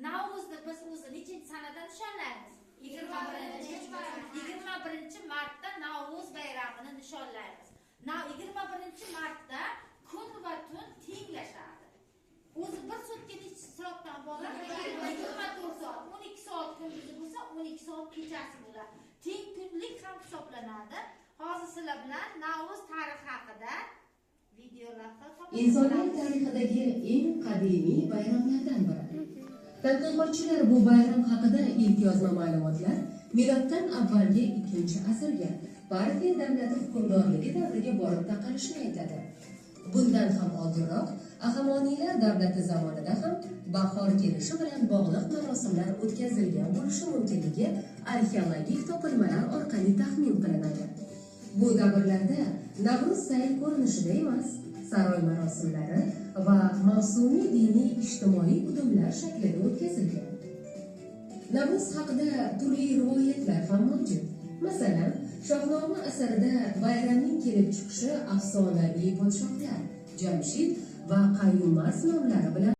Navro'zni biz o'zi nechinchi sanada nishonlaymiz? 21 martda Navro'z bayramini nishonlaymiz. 21 martda kun va tun tenglashadi. O'zi bir sutka necha soatdan iborat? 24 soat. 12 soat kunduzi bo'lsa, 12 soat kechasi bo'ladi. Teng kunlik ham hisoblanadi. Hozir sizlar bilan Navro'z tarixi haqida videolarda insoniyat tarixidagi eng qadimiy bayramlardan biri. Tadqiqotchilar bu bayram haqida ilk yozma ma'lumotlar miloddan avvalgi 2-asrga partiya davlati hukmdorligi davriga borib taqalishini aytadi. Bundan ham oldinroq Ahamoniylar davlati zamonida ham bahor kelishi bilan bog'liq marosimlar o'tkazilgan bo'lishi mumkinligi arxeologik topilmalar orqali taxmin qilinadi. Bu davrlarda Navro'z sayl ko'rinishida emas, saroy marosimlari va mavsumiy diniy ijtimoiy udumlar shaklida o'tkazilgan. Navro'z haqida turli rivoyatlar ham mavjud. Masalan, Shohnoma asarida bayramning kelib chiqishi afsonaviy podshohlar Jamshid va Qayyumas nomlari bilan